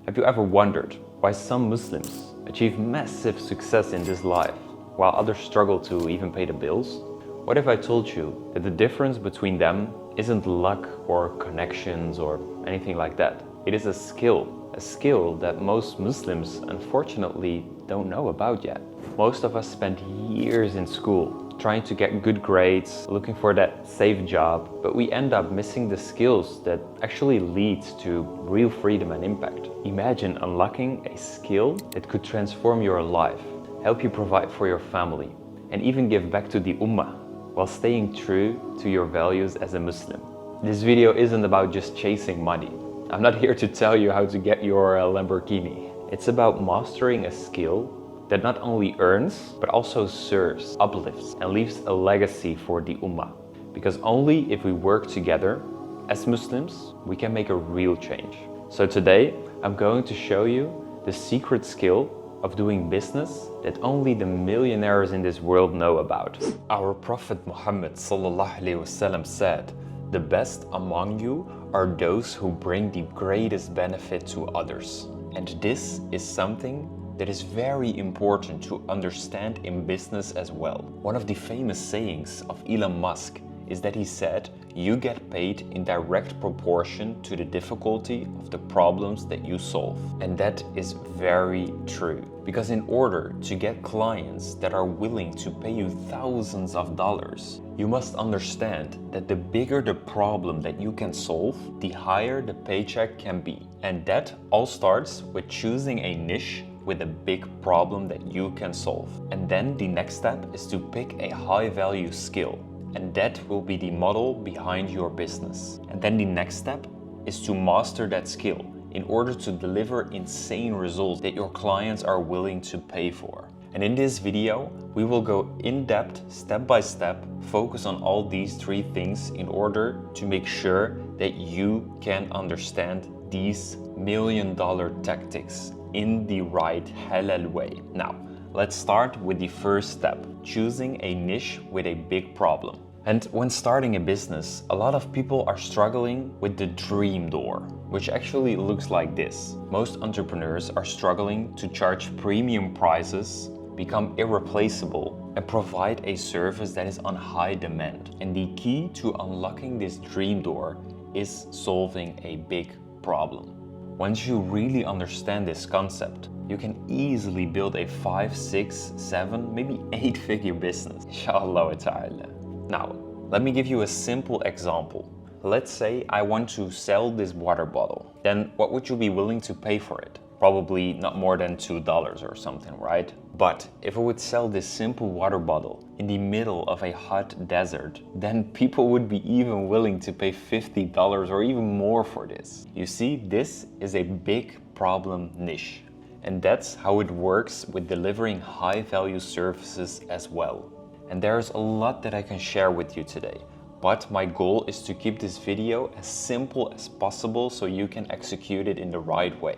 Have you ever wondered why some Muslims achieve massive success in this life while others struggle to even pay the bills? What if I told you that the difference between them isn't luck or connections or anything like that? It is a skill that most Muslims unfortunately don't know about yet. Most of us spend years in school trying to get good grades, looking for that safe job, but we end up missing the skills that actually leads to real freedom and impact. Imagine unlocking a skill that could transform your life, help you provide for your family, and even give back to the ummah while staying true to your values as a Muslim. This video isn't about just chasing money. I'm not here to tell you how to get your Lamborghini. It's about mastering a skill that not only earns, but also serves, uplifts, and leaves a legacy for the Ummah. Because only if we work together as Muslims, we can make a real change. So today, I'm going to show you the secret skill of doing business that only the millionaires in this world know about. Our Prophet Muhammad ﷺ said, "The best among you are those who bring the greatest benefit to others." And this is something that is very important to understand in business as well. One of the famous sayings of Elon Musk is that he said, "You get paid in direct proportion to the difficulty of the problems that you solve." And that is very true. Because in order to get clients that are willing to pay you thousands of dollars, you must understand that the bigger the problem that you can solve, the higher the paycheck can be. And that all starts with choosing a niche with a big problem that you can solve. And then the next step is to pick a high value skill. And that will be the model behind your business. And then the next step is to master that skill in order to deliver insane results that your clients are willing to pay for. And in this video, we will go in depth, step by step, focus on all these three things in order to make sure that you can understand these million-dollar tactics in the right halal way. Now, let's start with the first step, choosing a niche with a big problem. And when starting a business, a lot of people are struggling with the dream door, which actually looks like this. Most entrepreneurs are struggling to charge premium prices, become irreplaceable, and provide a service that is on high demand. And the key to unlocking this dream door is solving a big problem. Once you really understand this concept, you can easily build a 5, 6, 7, maybe 8-figure business, inshallah ta'ala. Now, let me give you a simple example. Let's say I want to sell this water bottle. Then what would you be willing to pay for it? Probably not more than $2 or something, right? But if I would sell this simple water bottle in the middle of a hot desert, then people would be even willing to pay $50 or even more for this. You see, this is a big problem niche. And that's how it works with delivering high value services as well. And there's a lot that I can share with you today. But my goal is to keep this video as simple as possible so you can execute it in the right way.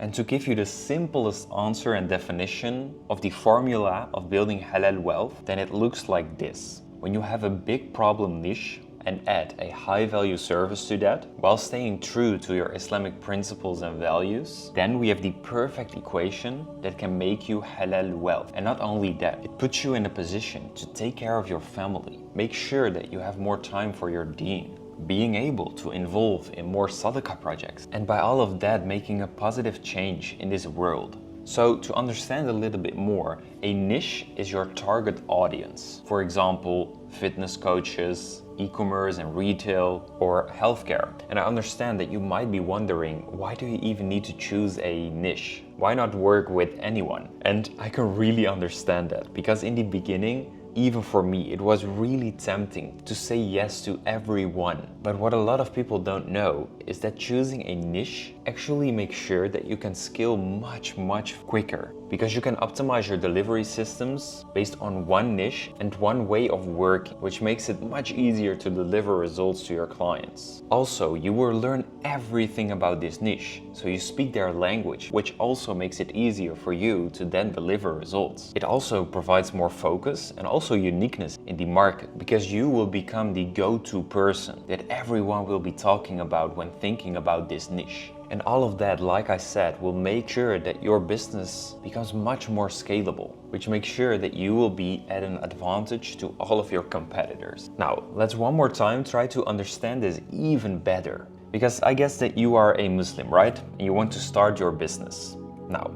And to give you the simplest answer and definition of the formula of building halal wealth, then it looks like this. When you have a big problem niche and add a high value service to that, while staying true to your Islamic principles and values, then we have the perfect equation that can make you halal wealth. And not only that, it puts you in a position to take care of your family, make sure that you have more time for your deen, being able to involve in more sadaqah projects, and by all of that making a positive change in this world. So to understand a little bit more, a niche is your target audience. For example, fitness coaches, e-commerce and retail, or healthcare. And I understand that you might be wondering, why do you even need to choose a niche? Why not work with anyone? And I can really understand that, because in the beginning, even for me, it was really tempting to say yes to everyone. But what a lot of people don't know is that choosing a niche actually makes sure that you can scale much quicker, because you can optimize your delivery systems based on one niche and one way of working, which makes it much easier to deliver results to your clients. Also, you will learn everything about this niche, so you speak their language, which also makes it easier for you to then deliver results. It also provides more focus and also uniqueness in the market, because you will become the go-to person that everyone will be talking about when thinking about this niche. And all of that, like I said, will make sure that your business becomes much more scalable, which makes sure that you will be at an advantage to all of your competitors. Now, let's one more time try to understand this even better. Because I guess that you are a Muslim, right? And you want to start your business. Now,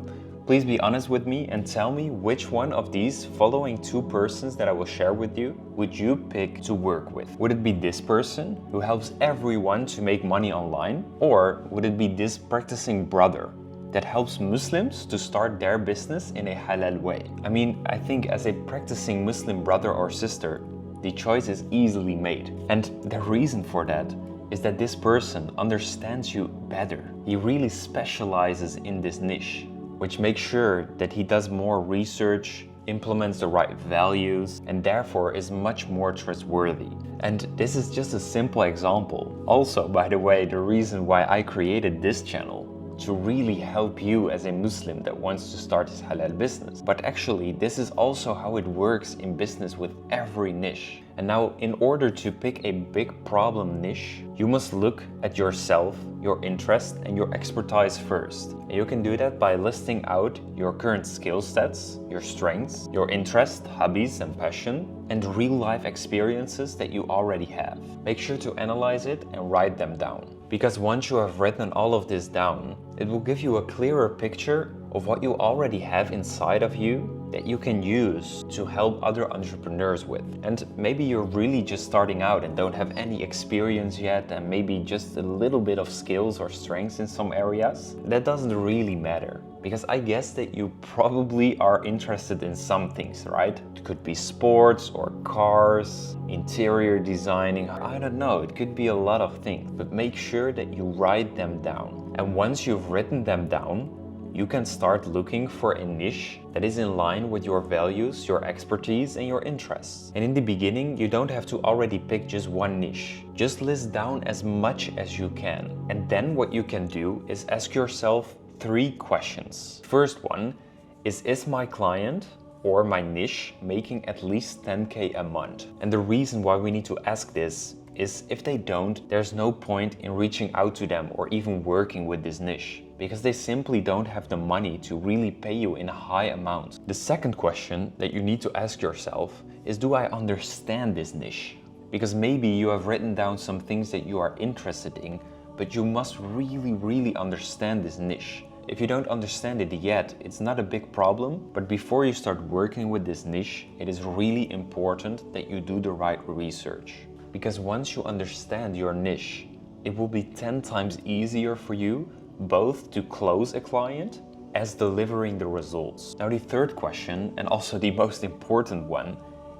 please be honest with me and tell me which one of these following two persons that I will share with you would you pick to work with? Would it be this person who helps everyone to make money online? Or would it be this practicing brother that helps Muslims to start their business in a halal way? I mean, I think as a practicing Muslim brother or sister, the choice is easily made. And the reason for that is that this person understands you better. He really specializes in this niche, which makes sure that he does more research, implements the right values, and therefore is much more trustworthy. And this is just a simple example. Also, by the way, the reason why I created this channel, to really help you as a Muslim that wants to start his halal business. But actually, this is also how it works in business with every niche. And now, in order to pick a big problem niche, you must look at yourself, your interest, and your expertise first. And you can do that by listing out your current skill sets, your strengths, your interest, hobbies, and passion, and real-life experiences that you already have. Make sure to analyze it and write them down. Because once you have written all of this down, it will give you a clearer picture of what you already have inside of you that you can use to help other entrepreneurs with. And maybe you're really just starting out and don't have any experience yet, and maybe just a little bit of skills or strengths in some areas. That doesn't really matter, because I guess that you probably are interested in some things, right? It could be sports or cars, interior designing, I don't know, it could be a lot of things, but make sure that you write them down. And once you've written them down, you can start looking for a niche that is in line with your values, your expertise, and your interests. And in the beginning, you don't have to already pick just one niche. Just list down as much as you can. And then what you can do is ask yourself 3 questions. First one is my client or my niche making at least 10K a month? And the reason why we need to ask this is if they don't, there's no point in reaching out to them or even working with this niche, because they simply don't have the money to really pay you in a high amount. The second question that you need to ask yourself is, do I understand this niche? Because maybe you have written down some things that you are interested in, but you must really understand this niche. If you don't understand it yet, it's not a big problem, but before you start working with this niche, it is really important that you do the right research. Because once you understand your niche, it will be 10 times easier for you both to close a client as delivering the results. Now, the third question, and also the most important one,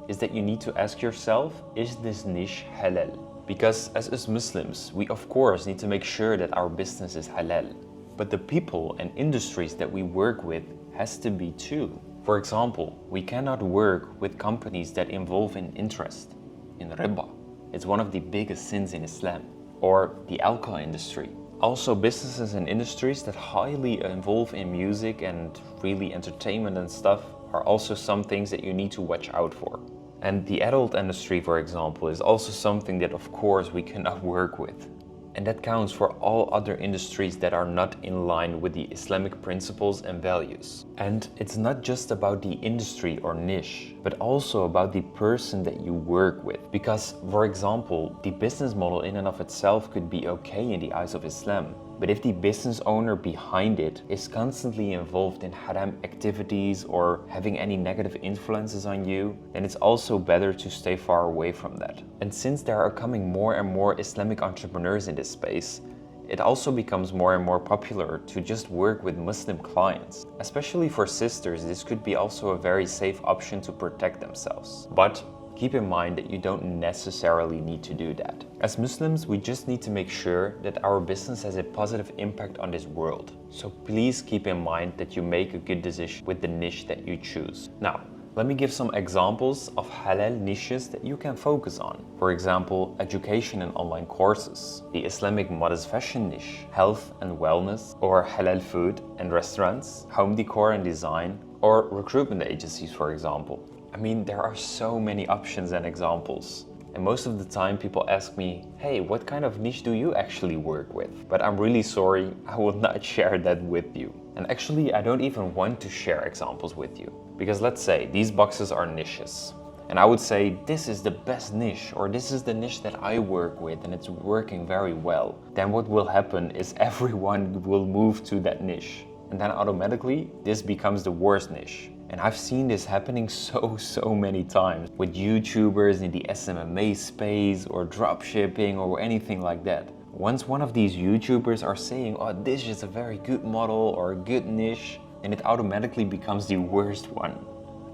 is that you need to ask yourself, is this niche halal? Because as us Muslims, we of course need to make sure that our business is halal. But the people and industries that we work with has to be too. For example, we cannot work with companies that involve an interest in riba. It's one of the biggest sins in Islam. Or the alcohol industry. Also, businesses and industries that highly involve in music and really entertainment and stuff are also some things that you need to watch out for. And the adult industry, for example, is also something that of course we cannot work with. And that counts for all other industries that are not in line with the Islamic principles and values. And it's not just about the industry or niche, but also about the person that you work with. Because, for example, the business model in and of itself could be okay in the eyes of Islam. But if the business owner behind it is constantly involved in haram activities or having any negative influences on you, then it's also better to stay far away from that. And since there are coming more and more Islamic entrepreneurs in this space, it also becomes more and more popular to just work with Muslim clients. Especially for sisters, this could be also a very safe option to protect themselves. But keep in mind that you don't necessarily need to do that. As Muslims, we just need to make sure that our business has a positive impact on this world. So please keep in mind that you make a good decision with the niche that you choose. Now, let me give some examples of halal niches that you can focus on. For example, education and online courses, the Islamic modest fashion niche, health and wellness, or halal food and restaurants, home decor and design, or recruitment agencies, for example. I mean, there are so many options and examples. And most of the time people ask me, hey, what kind of niche do you actually work with? But I'm really sorry, I will not share that with you. And actually, I don't even want to share examples with you. Because let's say these boxes are niches. And I would say, this is the best niche, or this is the niche that I work with and it's working very well. Then what will happen is everyone will move to that niche. And then automatically, this becomes the worst niche. And I've seen this happening so many times with YouTubers in the SMMA space or dropshipping or anything like that. Once one of these YouTubers are saying, oh, this is a very good model or a good niche, and it automatically becomes the worst one.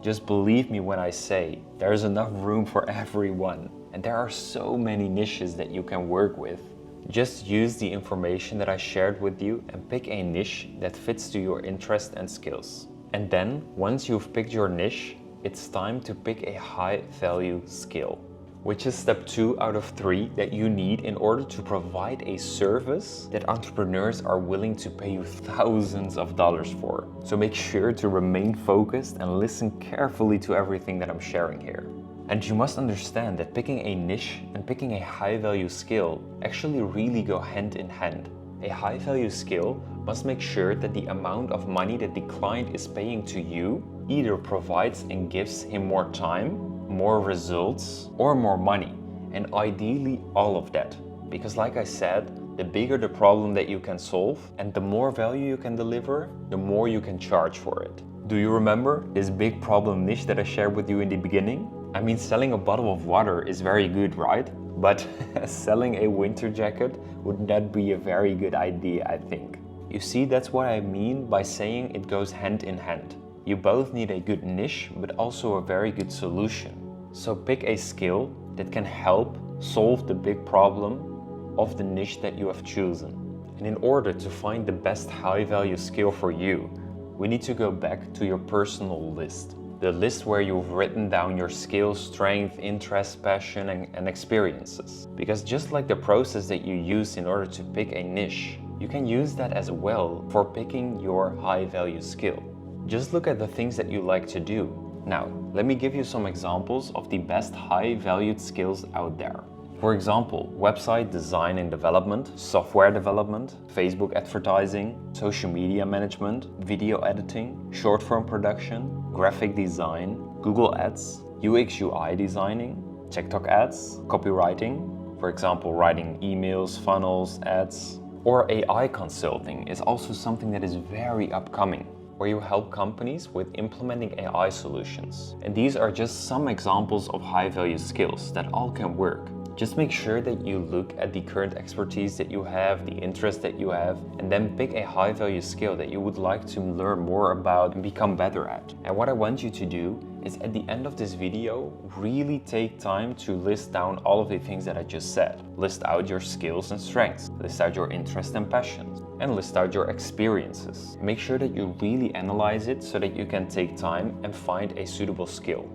Just believe me when I say there's enough room for everyone. And there are so many niches that you can work with. Just use the information that I shared with you and pick a niche that fits to your interest and skills. And then, once you've picked your niche, it's time to pick a high value skill, which is step 2 out of 3 that you need in order to provide a service that entrepreneurs are willing to pay you thousands of dollars for. So make sure to remain focused and listen carefully to everything that I'm sharing here. And you must understand that picking a niche and picking a high value skill actually really go hand in hand. A high value skill must make sure that the amount of money that the client is paying to you either provides and gives him more time, more results, or more money. And ideally all of that. Because like I said, the bigger the problem that you can solve and the more value you can deliver, the more you can charge for it. Do you remember this big problem niche that I shared with you in the beginning? I mean, selling a bottle of water is very good, right? But selling a winter jacket would not be a very good idea, I think. You see, that's what I mean by saying it goes hand in hand. You both need a good niche, but also a very good solution. So pick a skill that can help solve the big problem of the niche that you have chosen. And in order to find the best high value skill for you, we need to go back to your personal list. The list where you've written down your skills, strength, interests, passion, and experiences. Because just like the process that you use in order to pick a niche, you can use that as well for picking your high value skill. Just look at the things that you like to do. Now, let me give you some examples of the best high valued skills out there. For example, website design and development, software development, Facebook advertising, social media management, video editing, short form production, graphic design, Google Ads, UX UI designing, TikTok ads, copywriting, for example, writing emails, funnels, ads, or AI consulting is also something that is very upcoming, where you help companies with implementing AI solutions. And these are just some examples of high value skills that all can work. Just make sure that you look at the current expertise that you have, the interest that you have, and then pick a high value skill that you would like to learn more about and become better at. And what I want you to do is at the end of this video, really take time to list down all of the things that I just said. List out your skills and strengths, list out your interests and passions, and list out your experiences. Make sure that you really analyze it so that you can take time and find a suitable skill.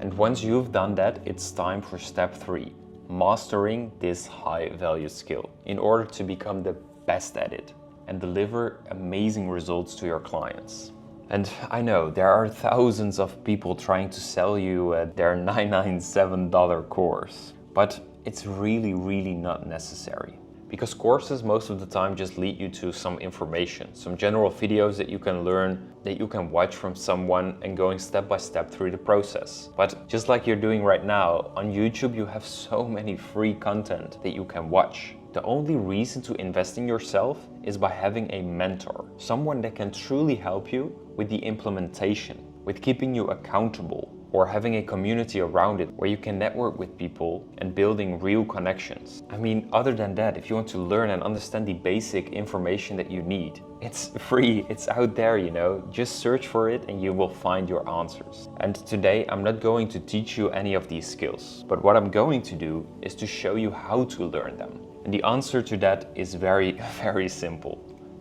And once you've done that, it's time for step 3. Mastering this high value skill in order to become the best at it and deliver amazing results to your clients. And I know there are thousands of people trying to sell you their $997 course, but it's really not necessary. Because courses most of the time just lead you to some information, some general videos that you can learn, that you can watch from someone and going step by step through the process. But just like you're doing right now, on YouTube you have so many free content that you can watch. The only reason to invest in yourself is by having a mentor, someone that can truly help you with the implementation, with keeping you accountable, or having a community around it where you can network with people and building real connections. I mean, other than that, if you want to learn and understand the basic information that you need, it's free, it's out there, you know, just search for it and you will find your answers. And today I'm not going to teach you any of these skills, but what I'm going to do is to show you how to learn them. And the answer to that is very simple.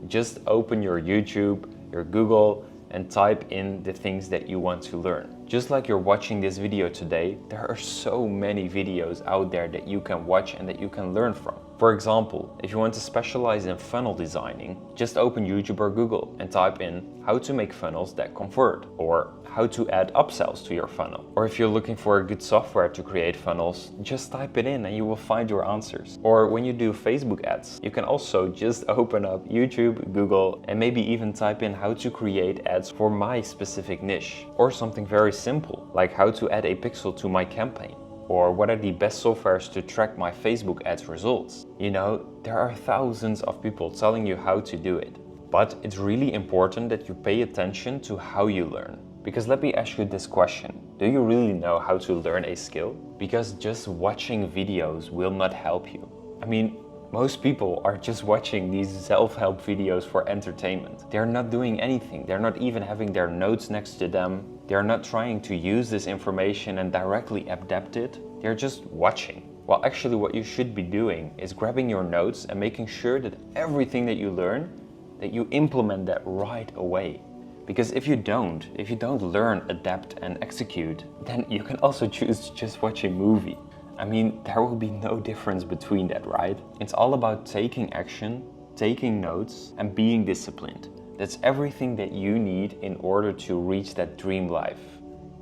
Just open your YouTube, your Google, and type in the things that you want to learn. Just like you're watching this video today, there are so many videos out there that you can watch and that you can learn from. For example, if you want to specialize in funnel designing, just open YouTube or Google and type in how to make funnels that convert, or how to add upsells to your funnel. Or if you're looking for a good software to create funnels, just type it in and you will find your answers. Or when you do Facebook ads, you can also just open up YouTube, Google, and maybe even type in how to create ads for my specific niche. Or something very simple, like how to add a pixel to my campaign. Or what are the best softwares to track my Facebook ads results? You know, there are thousands of people telling you how to do it. But it's really important that you pay attention to how you learn. Because let me ask you this question. Do you really know how to learn a skill? Because just watching videos will not help you. I mean, most people are just watching these self-help videos for entertainment. They're not doing anything. They're not even having their notes next to them. They're not trying to use this information and directly adapt it. They're just watching. Well, actually what you should be doing is grabbing your notes and making sure that everything that you learn, that you implement that right away. Because if you don't learn, adapt and execute, then you can also choose to just watch a movie. I mean, there will be no difference between that, right? It's all about taking action, taking notes, and being disciplined. That's everything that you need in order to reach that dream life.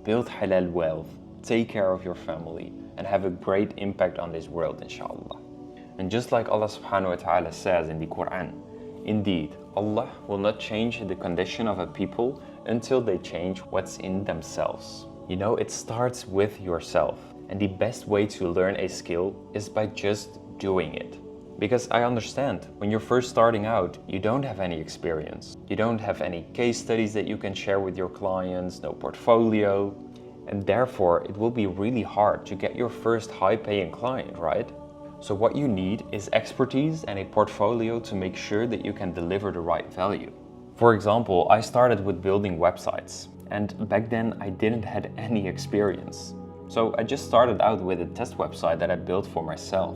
Build halal wealth, take care of your family, and have a great impact on this world, inshallah. And just like Allah subhanahu wa ta'ala says in the Quran, indeed, Allah will not change the condition of a people until they change what's in themselves. You know, it starts with yourself. And the best way to learn a skill is by just doing it. Because I understand, when you're first starting out, you don't have any experience. You don't have any case studies that you can share with your clients, no portfolio. And therefore, it will be really hard to get your first high-paying client, right? So what you need is expertise and a portfolio to make sure that you can deliver the right value. For example, I started with building websites. And back then, I didn't have any experience. So I just started out with a test website that I built for myself.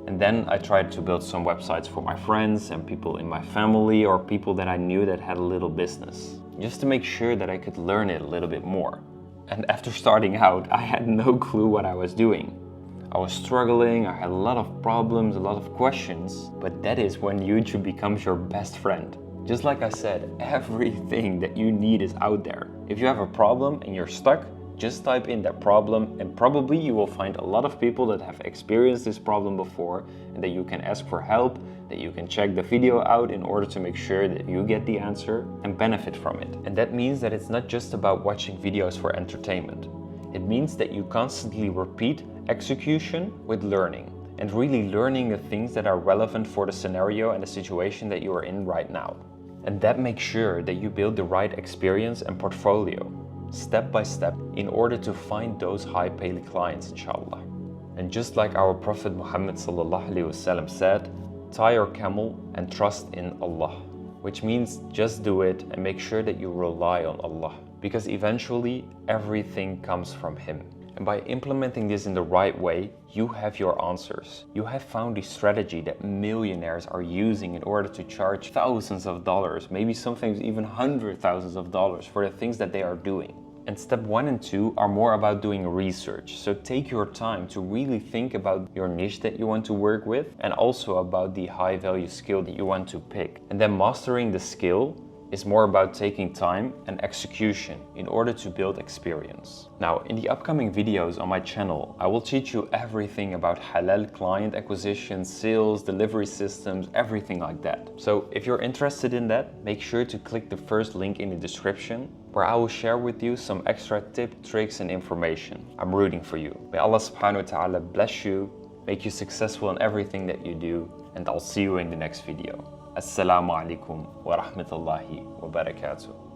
And then I tried to build some websites for my friends and people in my family or people that I knew that had a little business, just to make sure that I could learn it a little bit more. And after starting out, I had no clue what I was doing. I was struggling, I had a lot of problems, a lot of questions, but that is when YouTube becomes your best friend. Just like I said, everything that you need is out there. If you have a problem and you're stuck, just type in that problem and probably you will find a lot of people that have experienced this problem before and that you can ask for help, that you can check the video out in order to make sure that you get the answer and benefit from it. And that means that it's not just about watching videos for entertainment. It means that you constantly repeat execution with learning and really learning the things that are relevant for the scenario and the situation that you are in right now. And that makes sure that you build the right experience and portfolio, step by step, in order to find those high-paying clients, inshallah. And just like our Prophet Muhammad sallallahu alaihi wasallam said, tie your camel and trust in Allah, which means just do it and make sure that you rely on Allah, because eventually everything comes from Him. And by implementing this in the right way, you have your answers. You have found the strategy that millionaires are using in order to charge thousands of dollars, maybe sometimes even hundreds of thousands of dollars for the things that they are doing. And step 1 and 2 are more about doing research. So take your time to really think about your niche that you want to work with and also about the high value skill that you want to pick. And then mastering the skill is more about taking time and execution in order to build experience. Now, in the upcoming videos on my channel, I will teach you everything about halal client acquisition, sales, delivery systems, everything like that. So if you're interested in that, make sure to click the first link in the description where I will share with you some extra tips, tricks and information. I'm rooting for you. May Allah subhanahu wa ta'ala bless you, make you successful in everything that you do, and I'll see you in the next video. Assalamu alaikum wa rahmatullahi wa barakatuh.